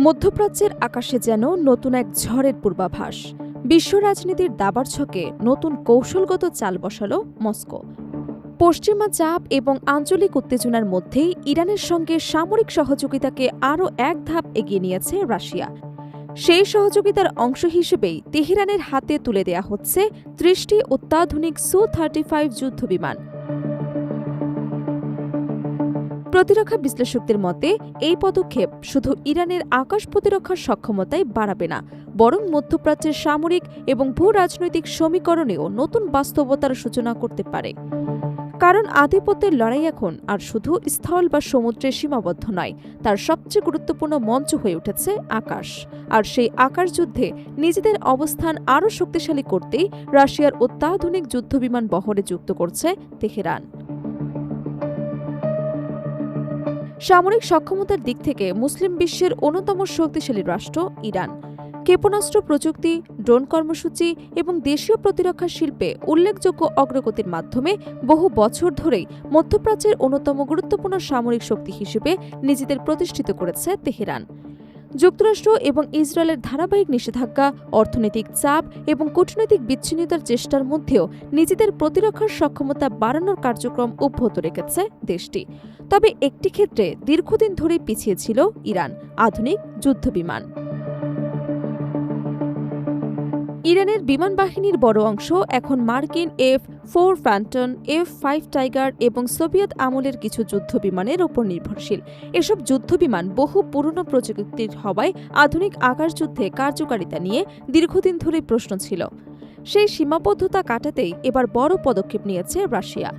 মধ্যপ্রাচ্যের আকাশে যেন নতুন এক ঝড়ের পূর্বাভাস। বিশ্ব রাজনীতির দাবার ছকে নতুন কৌশলগত চাল বসাল মস্কো। পশ্চিমা চাপ এবং আঞ্চলিক উত্তেজনার মধ্যেই ইরানের সঙ্গে সামরিক সহযোগিতাকে আরও এক ধাপ এগিয়ে নিয়েছে রাশিয়া। সেই সহযোগিতার অংশ হিসেবেই তেহরানের হাতে তুলে দেয়া হচ্ছে ৩০টি অত্যাধুনিক সু-35 যুদ্ধবিমান। প্রতিরক্ষা বিশ্লেষকদের মতে এই পদক্ষেপ শুধু ইরানের আকাশ প্রতিরক্ষার সক্ষমতাই বাড়াবে না, বরং মধ্যপ্রাচ্যের সামরিক এবং ভূ রাজনৈতিক সমীকরণেও নতুন বাস্তবতার সূচনা করতে পারে। কারণ আধিপত্যের লড়াই এখন আর শুধু স্থল বা সমুদ্রে সীমাবদ্ধ নয়, তার সবচেয়ে গুরুত্বপূর্ণ মঞ্চ হয়ে উঠেছে আকাশ। আর সেই আকাশ যুদ্ধে নিজেদের অবস্থান আরও শক্তিশালী করতেই রাশিয়ার অত্যাধুনিক যুদ্ধবিমান বহরে যুক্ত করছে তেহরান। সামরিক সক্ষমতার দিক থেকে মুসলিম বিশ্বের অন্যতম শক্তিশালী রাষ্ট্র ইরান। ক্ষেপণাস্ত্র প্রযুক্তি, ড্রোন কর্মসূচি এবং দেশীয় প্রতিরক্ষা শিল্পে উল্লেখযোগ্য অগ্রগতির মাধ্যমে বহু বছর ধরেই মধ্যপ্রাচ্যের অন্যতম গুরুত্বপূর্ণ সামরিক শক্তি হিসেবে নিজেদের প্রতিষ্ঠিত করেছে তেহরান। যুক্তরাষ্ট্র এবং ইসরায়েলের ধারাবাহিক নিষেধাজ্ঞা, অর্থনৈতিক চাপ এবং কূটনৈতিক বিচ্ছিন্নতার চেষ্টার মধ্যেও নিজেদের প্রতিরক্ষার সক্ষমতা বাড়ানোর কার্যক্রম অব্যাহত রেখেছে দেশটি। তবে একটি ক্ষেত্রে দীর্ঘদিন ধরে পিছিয়ে ছিল ইরান: আধুনিক যুদ্ধবিমান। ইরানের বিমান বাহিনীর বড় অংশ এখন মার্কিন F-4 ফ্যান্টন, F-5 টাইগার এবং সোভিয়েত আমলের কিছু যুদ্ধবিমানের ওপর নির্ভরশীল। এসব যুদ্ধবিমান বহু পুরনো প্রযুক্তির হওয়ায় আধুনিক আকাশযুদ্ধে কার্যকারিতা নিয়ে দীর্ঘদিন ধরেই প্রশ্ন ছিল। সেই সীমাবদ্ধতা কাটাতেই এবার বড় পদক্ষেপ নিয়েছে রাশিয়া।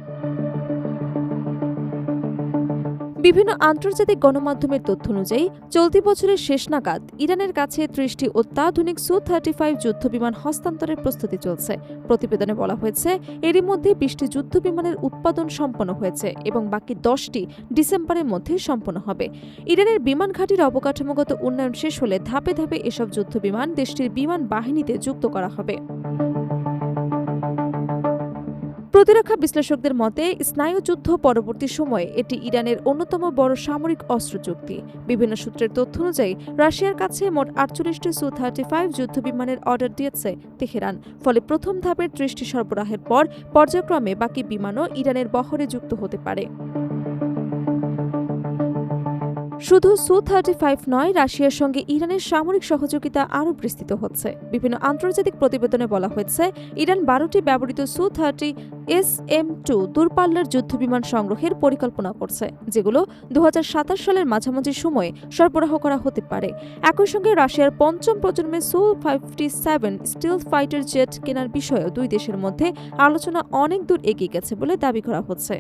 বিভিন্ন আন্তর্জাতিক গণমাধ্যমের তথ্য অনুযায়ী চলতি বছরের শেষ নাগাদ ইরানের কাছে ৩০টি অত্যাধুনিক সু-35 যুদ্ধবিমান হস্তান্তরের প্রস্তুতি চলছে। প্রতিবেদনে বলা হয়েছে, এরই মধ্যে ২০টি যুদ্ধবিমানের উৎপাদন সম্পন্ন হয়েছে এবং বাকি ১০টি ডিসেম্বরের মধ্যে সম্পন্ন হবে। ইরানের বিমান ঘাঁটির অবকাঠামোগত উন্নয়ন শেষ হলে ধাপে ধাপে এসব যুদ্ধবিমান দেশটির বিমান বাহিনীতে যুক্ত করা হবে। প্রতিরক্ষা বিশ্লেষকদের মতে, স্নায়ুযুদ্ধ পরবর্তী সময়ে এটি ইরানের অন্যতম বড় সামরিক অস্ত্র চুক্তি। বিভিন্ন সূত্রের তথ্য অনুযায়ী রাশিয়ার কাছে মোট ৪৮টি সু-35 যুদ্ধবিমানের অর্ডার দিয়েছে তেহরান। ফলে প্রথম ধাপের ৩০টি সরবরাহের পর পর্যায়ক্রমে বাকি বিমানও ইরানের বহরে যুক্ত হতে পারে। শুধু সু-35 নয়, রাশিয়ার সঙ্গে ইরানের সামরিক সহযোগিতা আরও বিস্তৃত হচ্ছে। বিভিন্ন আন্তর্জাতিক প্রতিবেদনে বলা হয়েছে, ইরান ১২টি ব্যবহৃত সু-30 SM-2 দূরপাল্লার যুদ্ধবিমান সংগ্রহের পরিকল্পনা করছে, যেগুলো ২০২৭ সালের মাঝামাঝি সময়ে সরবরাহ করা হতে পারে। একই সঙ্গে রাশিয়ার পঞ্চম প্রজন্মের সু-57 স্টিলথ ফাইটার জেট কেনার বিষয়েও দুই দেশের মধ্যে আলোচনা অনেক দূর এগিয়ে গেছে বলে দাবি করা হচ্ছে।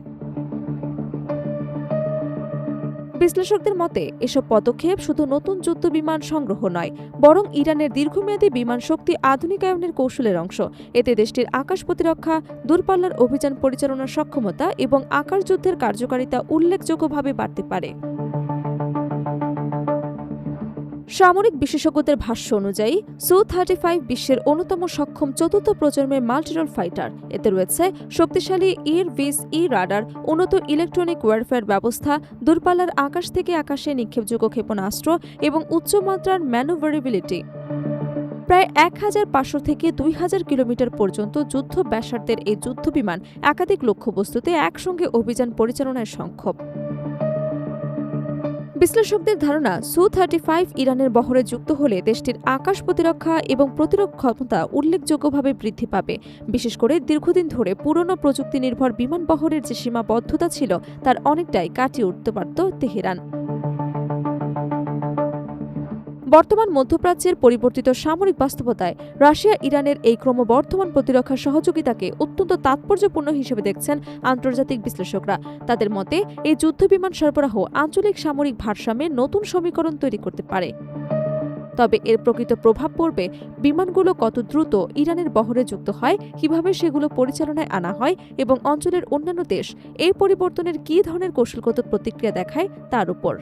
বিশ্লেষকদের মতে, এসব পদক্ষেপ শুধু নতুন যুদ্ধবিমান সংগ্রহ নয়, বরং ইরানের দীর্ঘমেয়াদী বিমান শক্তি আধুনিকায়নের কৌশলের অংশ। এতে দেশটির আকাশ প্রতিরক্ষা, দূরপাল্লার অভিযান পরিচালনার সক্ষমতা এবং আকাশ যুদ্ধের কার্যকারিতা উল্লেখযোগ্যভাবে বাড়তে পারে। সামরিক বিশেষজ্ঞদের ভাষ্য অনুযায়ী সু-35 বিশ্বের অন্যতম সক্ষম চতুর্থ প্রজন্মের মাল্টিরোল ফাইটার। এতে রয়েছে শক্তিশালী ER-20E রাডার, উন্নত ইলেকট্রনিক ওয়ারফেয়ার ব্যবস্থা, দূরপাল্লার আকাশ থেকে আকাশে নিক্ষেপযোগ্য ক্ষেপণাস্ত্র এবং উচ্চমাত্রার ম্যানুভারেবিলিটি। প্রায় ১৫০০ থেকে ২০০০ কিলোমিটার পর্যন্ত যুদ্ধ ব্যাসার্ধের এই যুদ্ধবিমান একাধিক লক্ষ্যবস্তুতে একসঙ্গে অভিযান পরিচালনায় সক্ষম। বিশ্লেষকদের ধারণা, সু-35 ইরানের বহরে যুক্ত হলে দেশটির আকাশ প্রতিরক্ষা এবং প্রতিরক্ষা ক্ষমতা উল্লেখযোগ্যভাবে বৃদ্ধি পাবে। বিশেষ করে দীর্ঘদিন ধরে পুরনো প্রযুক্তি নির্ভর বিমান বহরের যে সীমাবদ্ধতা ছিল, তার অনেকটাই কাটিয়ে উঠতে পারত তেহরান। বর্তমান মধ্যপ্রাচ্যের পরিবর্তিত সামরিক বাস্তবতায় রাশিয়া ইরানের এই ক্রমবর্ধমান প্রতিরক্ষা সহযোগিতাকে অত্যন্ত তাৎপর্যপূর্ণ হিসেবে দেখছেন আন্তর্জাতিক বিশ্লেষকরা। তাদের মতে, এই যুদ্ধবিমান সরবরাহ আঞ্চলিক সামরিক ভারসাম্যে নতুন সমীকরণ তৈরি করতে পারে। তবে এর প্রকৃত প্রভাব পড়বে বিমানগুলো কত দ্রুত ইরানের বহরে যুক্ত হয়, কিভাবে সেগুলো পরিচালনায় আনা হয় এবং অঞ্চলের অন্যান্য দেশ এই পরিবর্তনের কী ধরনের কৌশলগত প্রতিক্রিয়া দেখায় তার উপর।